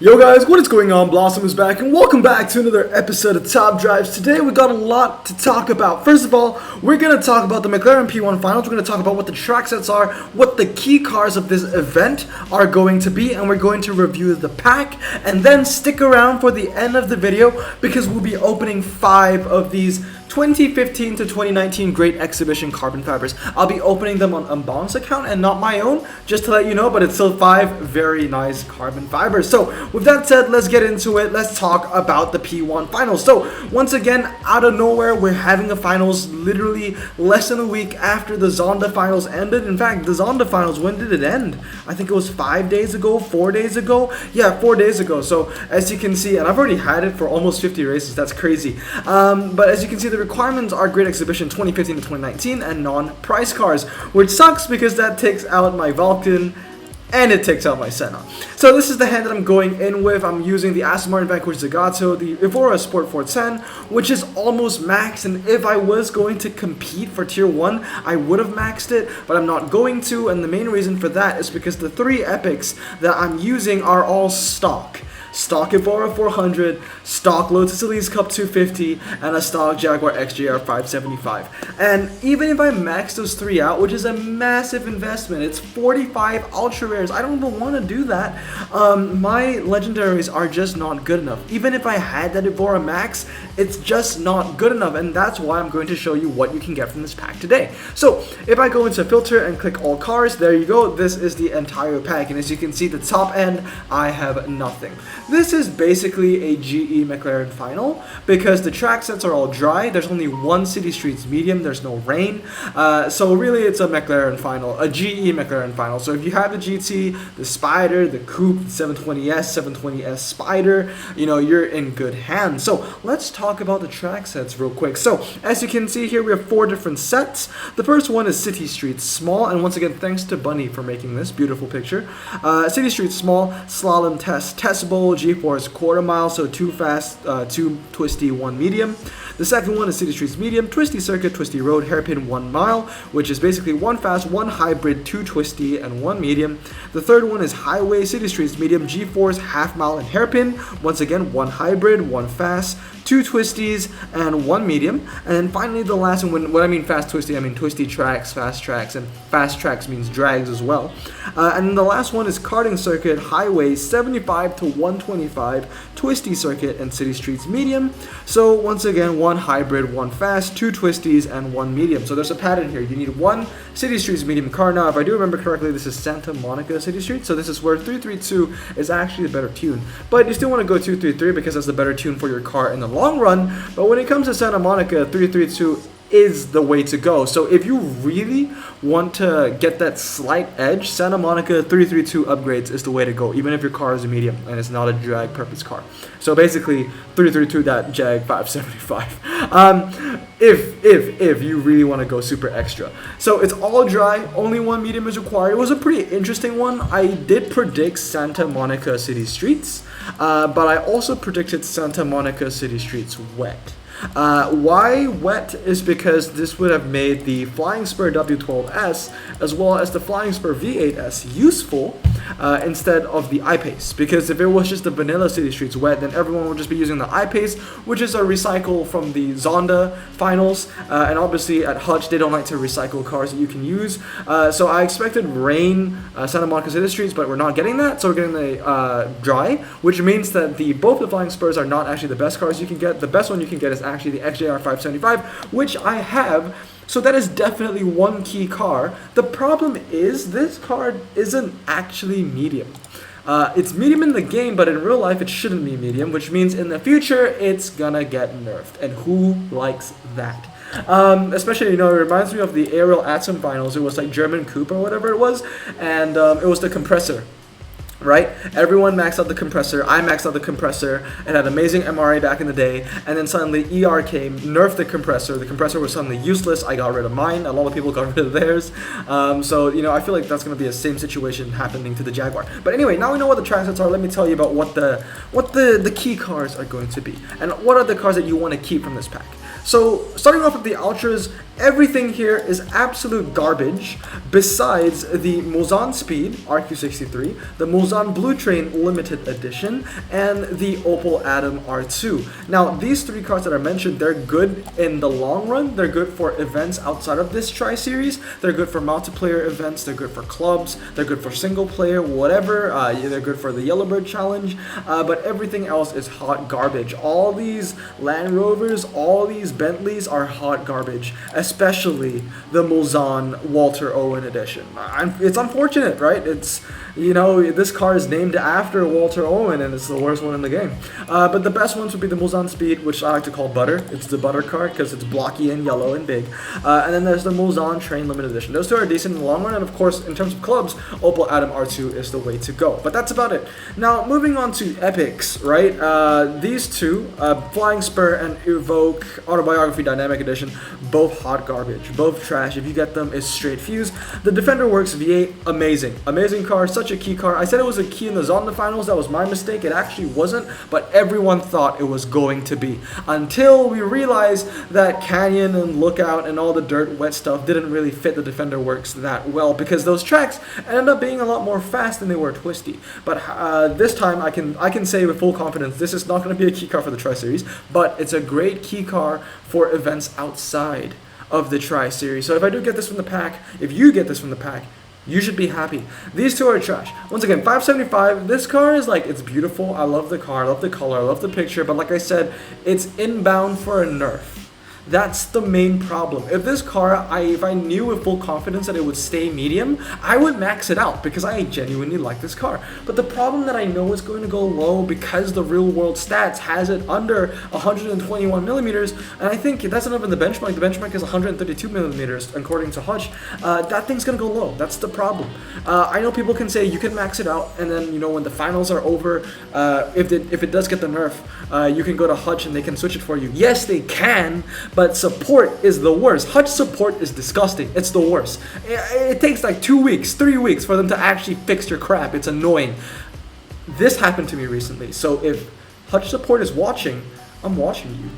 Yo guys, what is going on? Blossom is back and welcome back to another episode of Top Drives. Today we got a lot to talk about. First of all, we're going to talk about the McLaren P1 finals. We're going to talk about what the track sets are, what the key cars of this event are going to be, and we're going to review the pack. And then stick around for the end of the video because we'll be opening 5 of these 2015 to 2019 Great Exhibition carbon fibers. I'll be opening them on Unbounce account and not my own, just to let you know, but it's still 5 very nice carbon fibers. So with that said, let's get into it. Let's talk about the P1 finals. So once again, out of nowhere, we're having a finals literally less than a week after the Zonda finals ended. In fact, the Zonda finals, when did it end? I think it was 5 days ago, 4 days ago. Yeah, 4 days ago. So as you can see, and I've already had it for almost 50 races. That's crazy. But as you can see, the requirements are Great Exhibition 2015 to 2019 and non-price cars, which sucks because that takes out my Vulcan and it takes out my Senna. So this is the hand that I'm going in with. I'm using the Aston Martin Vanquish Zagato, the Evora Sport 410, which is almost maxed, and if I was going to compete for Tier 1, I would have maxed it, but I'm not going to, and the main reason for that is because the 3 epics that I'm using are all stock. Stock Evora 400, stock Lotus Elise Cup 250, and a stock Jaguar XJR 575. And even if I max those 3 out, which is a massive investment, it's 45 ultra rares. I don't even want to do that. My legendaries are just not good enough. Even if I had that Evora max, it's just not good enough, and that's why I'm going to show you what you can get from this pack today. So if I go into filter and click all cars, there you go. This is the entire pack, and as you can see, the top end, I have nothing. This is basically a GE McLaren final because the track sets are all dry. There's only one City Streets medium. There's no rain. So really it's a McLaren final, a GE McLaren final. So if you have the GT, the Spider, the Coupe, the 720S, 720S Spider, you know, you're in good hands. So let's talk about the track sets real quick. So as you can see here, we have 4 different sets. The first one is City Streets Small, and once again, thanks to Bunny for making this beautiful picture. City Streets Small, Slalom Test Bowl, G-Force quarter mile, so 2 fast, 2 twisty, 1 medium. The second one is City Streets Medium, Twisty Circuit, Twisty Road, Hairpin 1 mile, which is basically 1 fast, 1 hybrid, 2 twisty, and 1 medium. The third one is Highway City Streets Medium, G-Force, half mile, and Hairpin. Once again, 1 hybrid, 1 fast, 2 twisties, and 1 medium. And then finally the last one, when I mean fast twisty, I mean twisty tracks, fast tracks, and fast tracks means drags as well. And then the last one is Karting Circuit, Highway 75 to 125, Twisty Circuit, and City Streets Medium. So once again, 1 hybrid, 1 fast, 2 twisties, and 1 medium. So there's a pattern here. You need 1 City Streets Medium car. Now, if I do remember correctly, this is Santa Monica City Street. So this is where 332 is actually a better tune. But you still want to go 233 because that's the better tune for your car in the long run. But when it comes to Santa Monica, 332 is the way to go. So if you really want to get that slight edge, Santa Monica 332 upgrades is the way to go, even if your car is a medium and it's not a drag purpose car. So basically 332 that Jag 575. If you really want to go super extra. So it's all dry, only 1 medium is required. It was a pretty interesting one. I did predict Santa Monica City Streets, but I also predicted Santa Monica City Streets wet. Why wet is because this would have made the Flying Spur W12S as well as the Flying Spur V8S useful instead of the I-Pace, because if it was just the vanilla City Streets wet, then everyone would just be using the I-Pace, which is a recycle from the Zonda finals, and obviously at Hutch they don't like to recycle cars that you can use. So I expected rain Santa Monica City Streets, but we're not getting that, so we're getting the dry, which means that both the Flying Spurs are not actually the best cars you can get. The best one you can get is actually the XJR 575, which I have. So that is definitely 1 key car. The problem is this card isn't actually medium. It's medium in the game, but in real life it shouldn't be medium, which means in the future it's gonna get nerfed. And who likes that? Especially, you know, it reminds me of the Aerial Atom finals. It was like German Coupe or whatever it was, and it was the compressor. Right? Everyone maxed out the compressor. I maxed out the compressor. It had amazing MRA back in the day. And then suddenly ER came, nerfed the compressor. The compressor was suddenly useless. I got rid of mine. A lot of people got rid of theirs. So, you know, I feel like that's going to be the same situation happening to the Jaguar. But anyway, now we know what the track sets are. Let me tell you about what the key cars are going to be. And what are the cars that you want to keep from this pack. So, starting off with the Ultras, Everything here is absolute garbage besides the Mulsanne Speed RQ63, the Mulsanne Blue Train Limited Edition, and the Opel Adam R2. Now, these three cars that I mentioned, they're good in the long run. They're good for events outside of this Tri-Series. They're good for multiplayer events. They're good for clubs. They're good for single player, whatever. They're good for the Yellowbird Challenge. But everything else is hot garbage. All these Land Rovers, all these Bentleys are hot garbage, especially the Mulsanne Walter Owen edition. It's unfortunate, right? It's, you know, this car is named after Walter Owen, and it's the worst one in the game. But the best ones would be the Mulsanne Speed, which I like to call butter. It's the butter car because it's blocky and yellow and big. And then there's the Mulsanne Train Limited Edition. Those two are decent in the long run, and of course, in terms of clubs, Opel Adam R2 is the way to go. But that's about it. Now, moving on to epics, right? These two, Flying Spur and Evoque Autobiography Dynamic Edition, both hot garbage, both trash. If you get them, it's straight fuse. The Defender Works V8, amazing car, such a key car. I said it was a key in the Zonda finals. That was my mistake. It actually wasn't, but everyone thought it was going to be, until we realized that Canyon and Lookout and all the dirt wet stuff didn't really fit the Defender Works that well, because those tracks ended up being a lot more fast than they were twisty. But this time I can say with full confidence this is not going to be a key car for the Tri-Series, but it's a great key car for events outside of the Tri-Series. So if I do get this from the pack, if you get this from the pack, you should be happy. These two are trash. Once again, 575, this car is like, it's beautiful. I love the car, I love the color, I love the picture, but like I said, it's inbound for a nerf. That's the main problem. If this car, if I knew with full confidence that it would stay medium, I would max it out because I genuinely like this car. But the problem that I know is going to go low because the real world stats has it under 121 millimeters, and I think that's not even the benchmark. The benchmark is 132 millimeters according to Hutch. That thing's gonna go low. That's the problem. I know people can say you can max it out, and then, you know, when the finals are over, if it does get the nerf, you can go to Hutch and they can switch it for you. Yes, they can. But support is the worst. Hutch support is disgusting. It's the worst. It takes like 2 weeks, 3 weeks for them to actually fix your crap. It's annoying. This happened to me recently. So if Hutch support is watching, I'm watching you.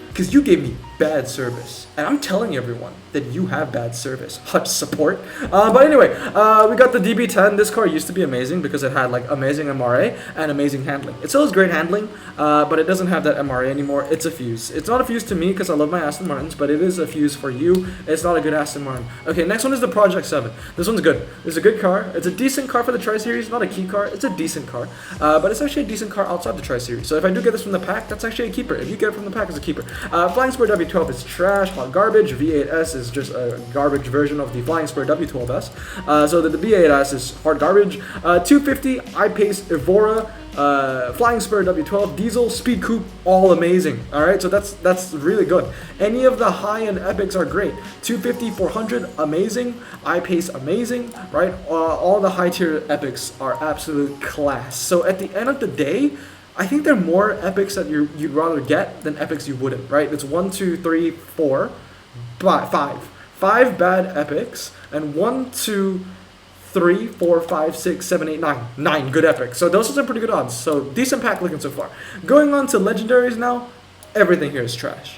Because you gave me bad service. And I'm telling everyone that you have bad service. Hutch support. But anyway, we got the DB10. This car used to be amazing because it had like amazing MRA and amazing handling. It still has great handling, but it doesn't have that MRA anymore. It's a fuse. It's not a fuse to me because I love my Aston Martins, but it is a fuse for you. It's not a good Aston Martin. Okay, next one is the Project 7. This one's good. It's a good car. It's a decent car for the Tri-Series. Not a key car. It's a decent car. But it's actually a decent car outside the Tri-Series. So if I do get this from the pack, that's actually a keeper. If you get it from the pack, it's a keeper. Flying Spur W12 is trash, hot garbage. V8S is just a garbage version of the Flying Spur W12S. So the V8S is hard garbage. 250 I-Pace Evora, Flying Spur W12, diesel, speed coupe, all amazing. All right, so that's really good. Any of the high-end epics are great. 250, 400, amazing. I-Pace, amazing. Right, all the high-tier epics are absolute class. So at the end of the day, I think there are more epics that you'd rather get than epics you wouldn't, right? It's 1, 2, 3, 4, 5. 5 bad epics, and 1, 2, 3, 4, 5, 6, 7, 8, 9. 9 good epics. So those are some pretty good odds. So decent pack looking so far. Going on to legendaries now, everything here is trash.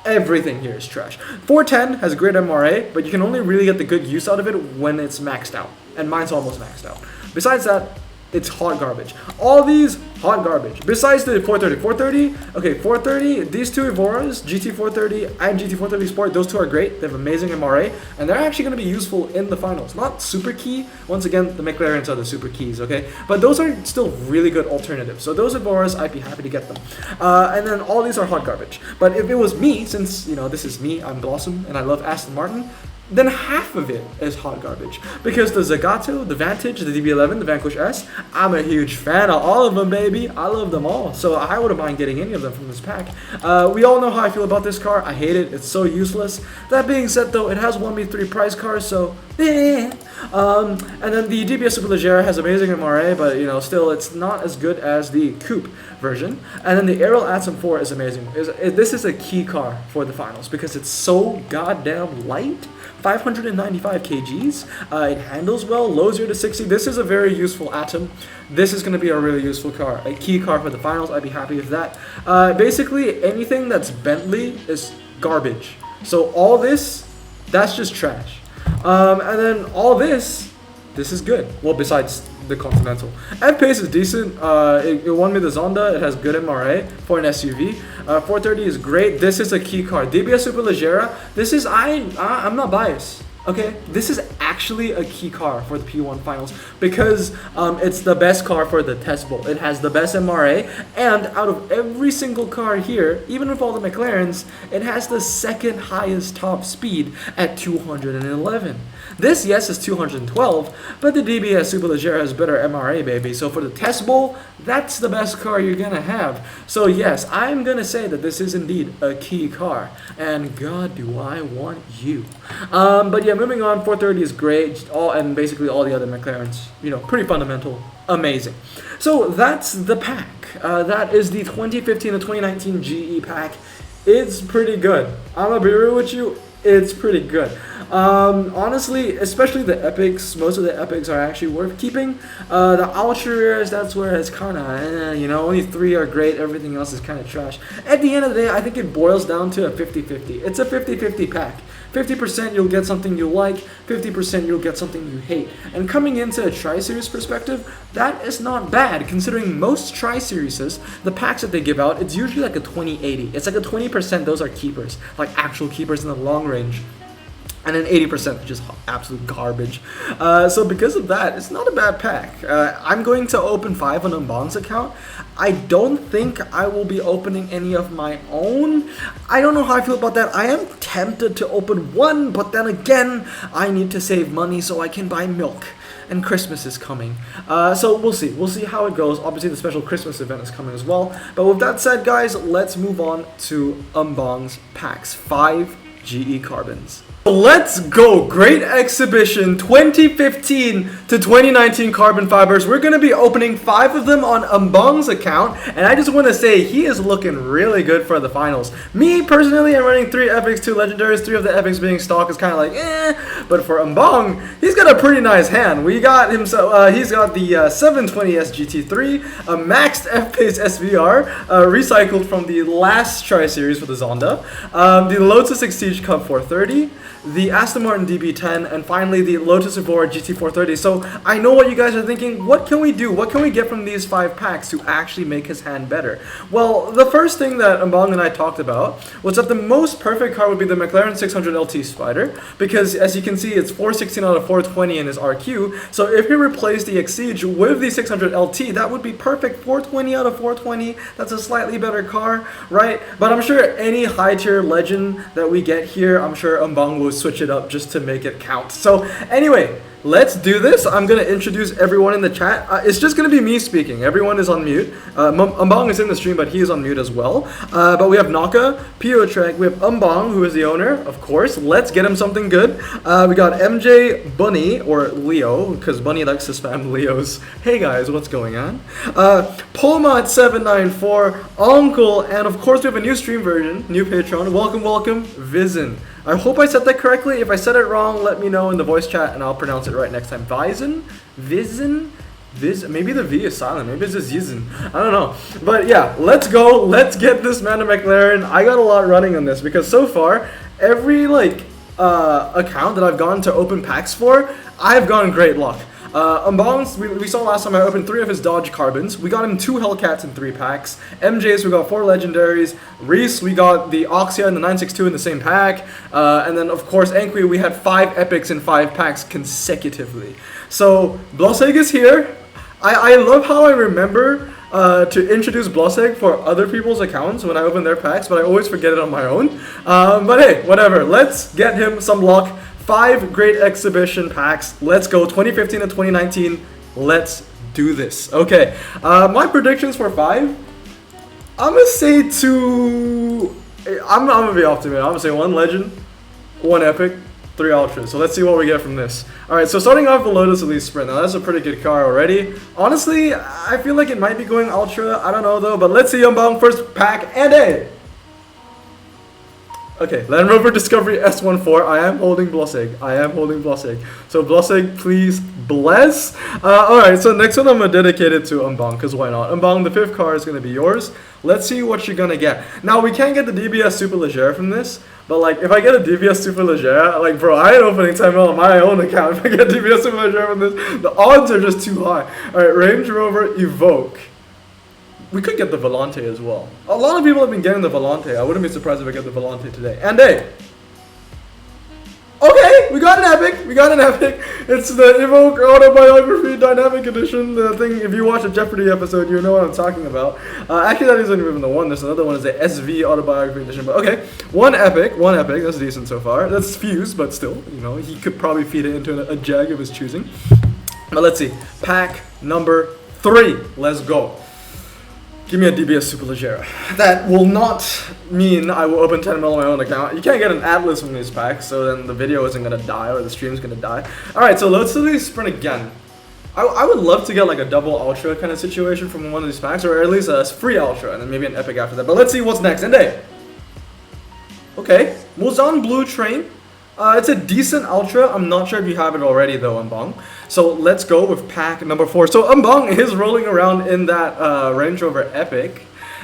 Everything here is trash. 410 has a great MRA, but you can only really get the good use out of it when it's maxed out. And mine's almost maxed out. Besides that, it's hot garbage. All these, hot garbage. Besides the 430. 430, okay, 430, these two Evoras, GT430 and GT430 Sport, those two are great. They have amazing MRA, and they're actually going to be useful in the finals. Not super key. Once again, the McLarens are the super keys, okay? But those are still really good alternatives. So those Evoras, I'd be happy to get them. And then all these are hot garbage. But if it was me, since, you know, this is me, I'm Blossom, and I love Aston Martin, then half of it is hot garbage. Because the Zagato, the Vantage, the DB11, the Vanquish S, I'm a huge fan of all of them, baby. I love them all. So I wouldn't mind getting any of them from this pack. We all know how I feel about this car. I hate it. It's so useless. That being said, though, it has 1v3 prize cars, so and then the DBS Superleggera has amazing MRA, but, you know, still it's not as good as the coupe version. And then the Aerial Atom 4 is amazing. This is a key car for the finals because it's so goddamn light. 595 kgs. It handles well, low 0 to 60. This is a very useful Atom. This is going to be a really useful car, a key car for the finals. I'd be happy with that. Basically, anything that's Bentley is garbage. So all this, that's just trash. And then all this is good. Well, besides the Continental. F-Pace is decent. It won me the Zonda. It has good MRA for an SUV. 430 is great. This is a key car. DBS Superleggera. This is, I'm not biased. Okay, this is actually a key car for the P1 finals because it's the best car for the test bowl. It has the best MRA, and out of every single car here, even with all the McLarens, it has the second highest top speed at 211. This, yes, is 212, but the DBS Superleggera has better MRA, baby. So for the test bowl, that's the best car you're gonna have. So yes, I'm gonna say that this is indeed a key car, and God, do I want you. But yeah, moving on, 430 is great, and basically all the other McLarens, pretty fundamental, amazing. So that's the pack. That is the 2015 to 2019 GE pack. It's pretty good. I'm gonna be real with you, it's pretty good. Honestly, especially the epics, most of the epics are actually worth keeping. The ultra rares, that's where it's kind of, only 3 are great, everything else is kind of trash. At the end of the day, I think it boils down to a 50-50. It's a 50-50 pack. 50% you'll get something you like, 50% you'll get something you hate. And coming into a Tri-Series perspective, that is not bad, considering most Tri-Series, the packs that they give out, it's usually like a 20-80. It's like a 20%, those are keepers, like actual keepers in the long range. And then 80% just absolute garbage. So because of that, it's not a bad pack. I'm going to open 5 on Mbong's account. I don't think I will be opening any of my own. I don't know how I feel about that. I am tempted to open 1, but then again, I need to save money so I can buy milk. And Christmas is coming. So we'll see. We'll see how it goes. Obviously, the special Christmas event is coming as well. But with that said, guys, let's move on to Mbong's packs. 5 GE Carbons. Let's go! Great Exhibition 2015 to 2019 carbon fibers. We're going to be opening 5 of them on Mbong's account, and I just want to say he is looking really good for the finals. Me, personally, I'm running 3 epics, 2 legendaries. 3 of the epics being stock is kind of like, but for Mbong, he's got a pretty nice hand. We got him, he's got the 720S GT3, a maxed F-Pace SVR, recycled from the last Tri-Series for the Zonda, the Lotus Exige Cup 430, the Aston Martin DB10, and finally the Lotus Evora GT430. So I know what you guys are thinking. What can we do? What can we get from these 5 packs to actually make his hand better? Well, the first thing that Mbong and I talked about was that the most perfect car would be the McLaren 600 LT Spider, because as you can see, it's 416 out of 420 in his RQ. So if you replace the Exige with the 600 LT, that would be perfect. 420 out of 420. That's a slightly better car, right? But I'm sure any high tier legend that we get here, I'm sure Mbong will switch it up just to make it count. So anyway, let's do this. I'm going to introduce everyone in the chat. It's just going to be me speaking. Everyone is on mute. Mbong is in the stream, but he is on mute as well. But we have Naka, Piotrek, we have Mbong, who is the owner, of course. Let's get him something good. We got MJ, Bunny, or Leo, because Bunny likes to spam Leos. Hey guys, what's going on? Polmot794, Uncle, and of course we have a new stream version, new Patreon. Welcome, welcome, Vizen. I hope I said that correctly. If I said it wrong, let me know in the voice chat and I'll pronounce it right next time. Vizen? Vizen? Maybe the V is silent. Maybe it's just Yizen. I don't know. But yeah, let's go. Let's get this man a McLaren. I got a lot running on this because so far, every account that I've gone to open packs for, I've gotten great luck. Mbong's, we saw last time I opened 3 of his Dodge Carbons. We got him 2 Hellcats in 3 packs. MJ's, we got 4 Legendaries. Reese, we got the Oxia and the 962 in the same pack. And then, of course, Enqui, we had 5 Epics in 5 packs consecutively. So, Blossegg is here. I love how I remember to introduce Blossegg for other people's accounts when I open their packs, but I always forget it on my own. But hey, whatever. Let's get him some luck. 5 great exhibition packs. Let's go. 2015 and 2019. Let's do this. Okay. My predictions for 5. I'm going to say 2. I'm going to be optimistic. I'm going to say 1 Legend, 1 Epic, 3 Ultras. So let's see what we get from this. Alright, so starting off the Lotus Elite Sprint. Now that's a pretty good car already. Honestly, I feel like it might be going Ultra. I don't know though. But let's see Mbong first pack. And hey! Okay, Land Rover Discovery S14. I am holding Blossegg. So Blossegg, please bless. Alright, so next one I'm going to dedicate it to Mbong, because why not? Mbong, the 5th car is going to be yours. Let's see what you're going to get. Now, we can't get the DBS Superleggera from this, But like, if I get a DBS Superleggera, like bro, I ain't opening 10 mil on my own account. If I get DBS Superleggera from this, the odds are just too high. Alright, Range Rover Evoque. We could get the Volante as well. A lot of people have been getting the Volante. I wouldn't be surprised if I get the Volante today. And hey, okay, we got an epic. We got an epic. It's the Evoque Autobiography Dynamic Edition. The thing, if you watch a Jeopardy episode, you know what I'm talking about. Actually, that isn't even the one. There's another one. Is the SV Autobiography Edition. But okay, one epic. That's decent so far. That's fused, but still, you know, he could probably feed it into a Jag of his choosing. But let's see. Pack number 3. Let's go. Give me a DBS Superleggera. That will not mean I will open 10 mil on my own account. You can't get an Atlas from these packs, so then the video isn't gonna die or the stream's gonna die. Alright, so let's do the sprint again. I would love to get like a double ultra kind of situation from one of these packs, or at least a free ultra, and then maybe an epic after that. But let's see what's next. And hey, okay, Muzan Blue Train. It's a decent ultra. I'm not sure if you have it already though, Umbong. So let's go with pack number 4. So Umbong is rolling around in that Range Rover Epic,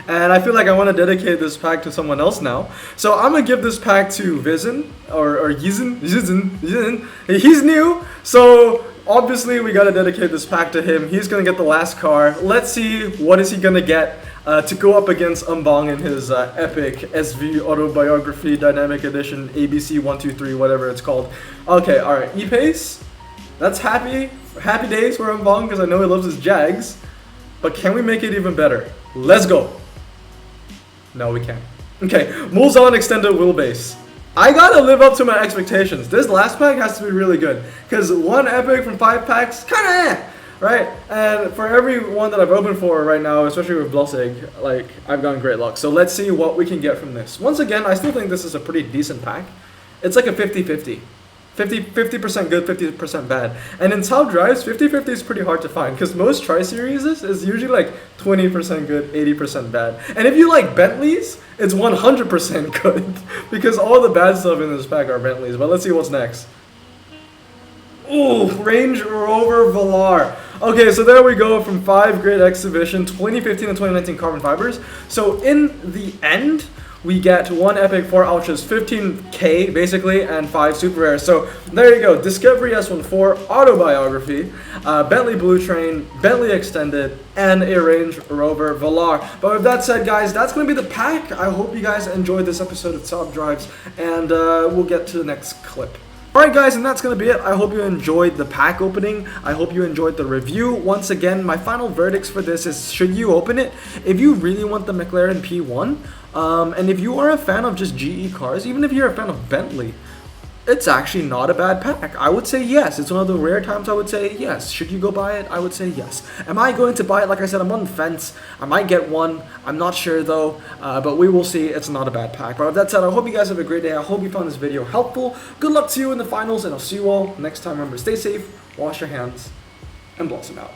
and I feel like I want to dedicate this pack to someone else now. So I'm gonna give this pack to Vizen or Yizin. He's new, so obviously we gotta dedicate this pack to him. He's gonna get the last car. Let's see what is he gonna get to go up against Umbong in his epic SV Autobiography Dynamic Edition ABC 123, whatever it's called. Okay, alright, E-Pace. That's happy days for Umbong because I know he loves his Jags. But can we make it even better? Let's go. No, we can't. Okay, Mulzon Extended Wheelbase. I gotta live up to my expectations. This last pack has to be really good because one epic from 5 packs, kinda right? And for every one that I've opened for right now, especially with Blossig, like, I've gotten great luck. So let's see what we can get from this. Once again, I still think this is a pretty decent pack. It's like a 50-50. 50% good, 50% bad. And in top drives, 50-50 is pretty hard to find because most Tri-Series is usually like 20% good, 80% bad. And if you like Bentleys, it's 100% good because all the bad stuff in this pack are Bentleys. But let's see what's next. Ooh, Range Rover Velar. Okay, so there we go from 5 Great Exhibition, 2015 and 2019 carbon fibers. So in the end, we get 1 epic, 4 ultras, 15k basically, and 5 super rares. So there you go, Discovery S14, Autobiography, Bentley Blue Train, Bentley Extended, and a Range Rover Velar. But with that said, guys, that's going to be the pack. I hope you guys enjoyed this episode of Top Drives, and we'll get to the next clip. Alright guys, and that's going to be it. I hope you enjoyed the pack opening. I hope you enjoyed the review. Once again, my final verdicts for this is, should you open it? If you really want the McLaren P1, and if you are a fan of just GE cars, even if you're a fan of Bentley, it's actually not a bad pack. I would say yes. It's one of the rare times I would say yes. Should you go buy it? I would say yes. Am I going to buy it? Like I said, I'm on the fence. I might get one. I'm not sure though, but we will see. It's not a bad pack. But with that said, I hope you guys have a great day. I hope you found this video helpful. Good luck to you in the finals, and I'll see you all next time. Remember, stay safe, wash your hands, and blossom out.